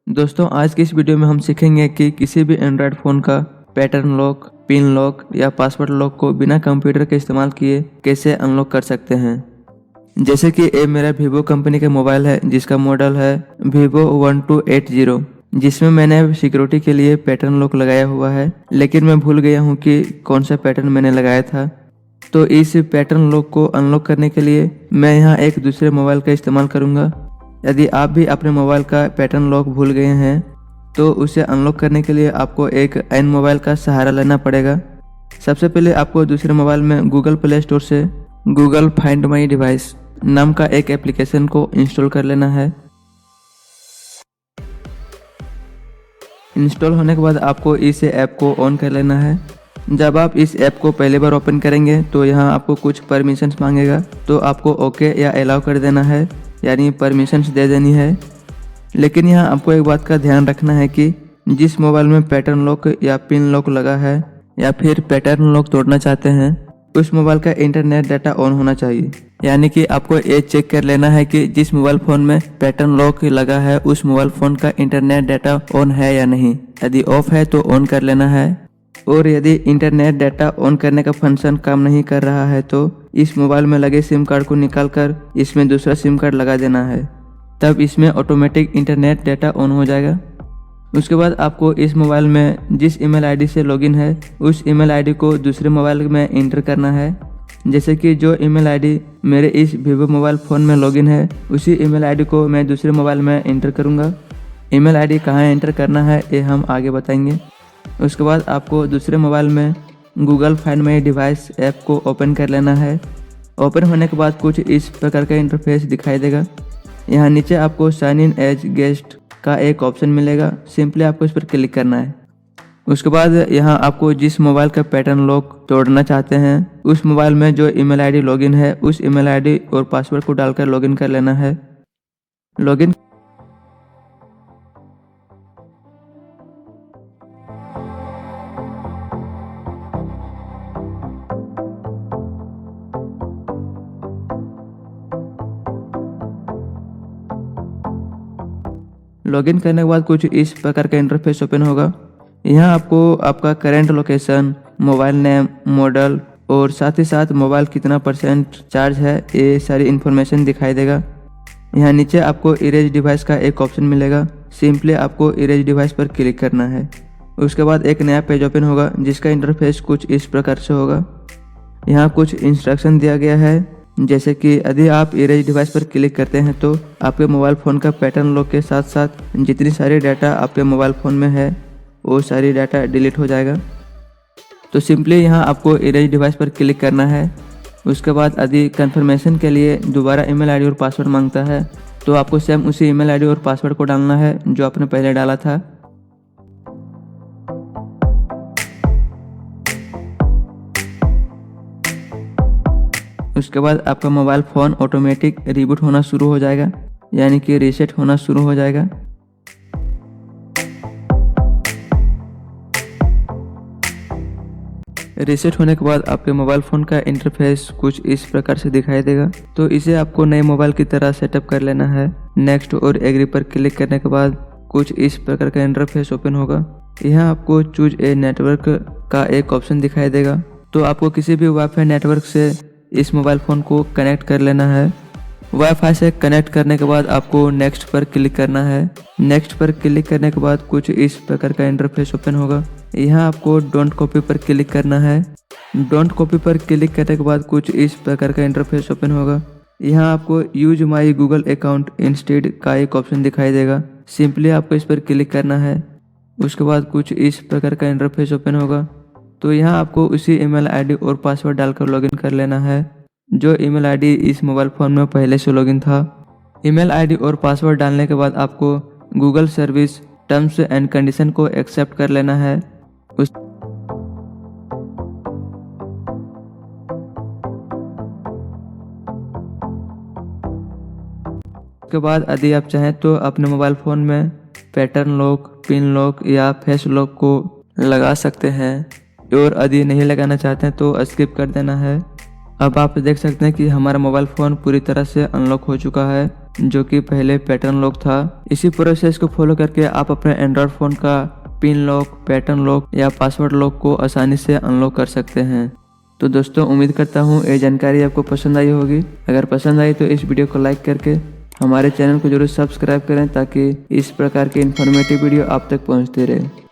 दोस्तों आज की इस वीडियो में हम सीखेंगे कि किसी भी एंड्रॉयड फ़ोन का पैटर्न लॉक, पिन लॉक या पासवर्ड लॉक को बिना कंप्यूटर के इस्तेमाल किए कैसे अनलॉक कर सकते हैं। जैसे कि ये मेरा वीवो कंपनी का मोबाइल है जिसका मॉडल है Vivo 1280, जिसमें मैंने सिक्योरिटी के लिए पैटर्न लॉक लगाया हुआ है, लेकिन मैं भूल गया हूँ कि कौन सा पैटर्न मैंने लगाया था। तो इस पैटर्न लॉक को अनलॉक करने के लिए मैं यहाँ एक दूसरे मोबाइल का इस्तेमाल करूँगा। यदि आप भी अपने मोबाइल का पैटर्न लॉक भूल गए हैं तो उसे अनलॉक करने के लिए आपको एक अन्य मोबाइल का सहारा लेना पड़ेगा। सबसे पहले आपको दूसरे मोबाइल में गूगल प्ले स्टोर से गूगल फाइंड माई डिवाइस नाम का एक एप्लीकेशन को इंस्टॉल कर लेना है। इंस्टॉल होने के बाद आपको इस ऐप को ऑन कर लेना है। जब आप इस ऐप को पहली बार ओपन करेंगे तो यहाँ आपको कुछ परमिशंस मांगेगा, तो आपको ओके या अलाउ कर देना है, यानी परमिशंस दे देनी है। लेकिन यहाँ आपको एक बात का ध्यान रखना है कि जिस मोबाइल में पैटर्न लॉक या पिन लॉक लगा है या फिर पैटर्न लॉक तोड़ना चाहते हैं उस मोबाइल का इंटरनेट डाटा ऑन होना चाहिए। यानी कि आपको ये चेक कर लेना है कि जिस मोबाइल फ़ोन में पैटर्न लॉक लगा है उस मोबाइल फ़ोन का इंटरनेट डाटा ऑन है या नहीं। यदि ऑफ है तो ऑन कर लेना है, और यदि इंटरनेट डाटा ऑन करने का फंक्शन काम नहीं कर रहा है तो इस मोबाइल में लगे सिम कार्ड को निकालकर इसमें दूसरा सिम कार्ड लगा देना है, तब इसमें ऑटोमेटिक इंटरनेट डाटा ऑन हो जाएगा। उसके बाद आपको इस मोबाइल में जिस ईमेल आईडी से लॉगिन है उस ईमेल आईडी को दूसरे मोबाइल में इंटर करना है। जैसे कि जो ईमेल आईडी मेरे इस वीवो मोबाइल फ़ोन में लॉगिन है उसी ईमेल आईडी को मैं दूसरे मोबाइल में इंटर करूँगा। ईमेल आईडी कहाँ एंटर करना है ये हम आगे बताएंगे। उसके बाद आपको दूसरे मोबाइल में Google find my device app को ओपन कर लेना है। ओपन होने के बाद कुछ इस प्रकार का इंटरफेस दिखाई देगा। यहाँ नीचे आपको साइन इन एज गेस्ट का एक ऑप्शन मिलेगा, सिंपली आपको इस पर क्लिक करना है। उसके बाद यहाँ आपको जिस मोबाइल का पैटर्न लॉक तोड़ना चाहते हैं उस मोबाइल में जो ईमेल आईडी लॉगिन है उस ईमेल आईडी और पासवर्ड को डालकर लॉगिन कर लेना है। लॉगिन लॉगिन करने के बाद कुछ इस प्रकार का इंटरफेस ओपन होगा। यहाँ आपको आपका current location, mobile name, model और साथ ही साथ मोबाइल कितना % चार्ज है ये सारी इन्फॉर्मेशन दिखाई देगा। यहाँ नीचे आपको इरेज डिवाइस का एक ऑप्शन मिलेगा, सिंपली आपको इरेज डिवाइस पर क्लिक करना है। उसके बाद एक नया पेज ओपन होगा जिसका इंटरफेस कुछ इस प्रकार से होगा। यहाँ कुछ इंस्ट्रक्शन दिया गया है, जैसे कि यदि आप इरेज डिवाइस पर क्लिक करते हैं तो आपके मोबाइल फ़ोन का पैटर्न लॉक के साथ साथ जितनी सारी डाटा आपके मोबाइल फ़ोन में है वो सारी डाटा डिलीट हो जाएगा। तो सिंपली यहाँ आपको इरेज डिवाइस पर क्लिक करना है। उसके बाद यदि कंफर्मेशन के लिए दोबारा ईमेल आईडी और पासवर्ड मांगता है तो आपको सेम उसी ईमेल आईडी और पासवर्ड को डालना है जो आपने पहले डाला था। उसके बाद आपका मोबाइल फ़ोन ऑटोमेटिक रिबूट होना शुरू हो जाएगा, यानी कि रीसेट होना शुरू हो जाएगा। रीसेट होने के बाद आपके मोबाइल फ़ोन का इंटरफेस कुछ इस प्रकार से दिखाई देगा। तो इसे आपको नए मोबाइल की तरह सेटअप कर लेना है। नेक्स्ट और एग्री पर क्लिक करने के बाद कुछ इस प्रकार का इंटरफेस ओपन होगा। यहाँ आपको चूज ए नेटवर्क का एक ऑप्शन दिखाई देगा। तो आपको किसी भी वाईफाई नेटवर्क से इस मोबाइल फ़ोन को कनेक्ट कर लेना है। वाईफाई से कनेक्ट करने के बाद आपको नेक्स्ट पर क्लिक करना है। नेक्स्ट पर क्लिक करने के बाद कुछ इस प्रकार का इंटरफेस ओपन होगा। यहाँ आपको डोंट कॉपी पर क्लिक करना है। डोंट कॉपी पर क्लिक करने के बाद कुछ इस प्रकार का इंटरफेस ओपन होगा। यहाँ आपको use my Google account instead का एक ऑप्शन दिखाई देगा, सिंपली आपको इस पर क्लिक करना है। उसके बाद कुछ इस प्रकार का इंटरफेस ओपन होगा। तो यहाँ आपको उसी ईमेल आईडी और पासवर्ड डालकर लॉगिन कर लेना है जो ईमेल आईडी इस मोबाइल फ़ोन में पहले से लॉगिन था। ईमेल आईडी और पासवर्ड डालने के बाद आपको Google service terms and condition को एक्सेप्ट कर लेना है। उसके बाद यदि आप चाहें तो अपने मोबाइल फ़ोन में पैटर्न लॉक, पिन लॉक या फेस लॉक को लगा सकते हैं, और यदि नहीं लगाना चाहते हैं तो स्किप कर देना है। अब आप देख सकते हैं कि हमारा मोबाइल फ़ोन पूरी तरह से अनलॉक हो चुका है। जो कि पहले पैटर्न लॉक था। इसी प्रोसेस को फॉलो करके आप अपने एंड्रॉयड फ़ोन का पिन लॉक, पैटर्न लॉक या पासवर्ड लॉक को आसानी से अनलॉक कर सकते हैं। तो दोस्तों उम्मीद करता हूँ ये जानकारी आपको पसंद आई होगी। अगर पसंद आई तो इस वीडियो को लाइक करके हमारे चैनल को जरूर सब्सक्राइब करें ताकि इस प्रकार की इन्फॉर्मेटिव वीडियो आप तक पहुँचते रहे।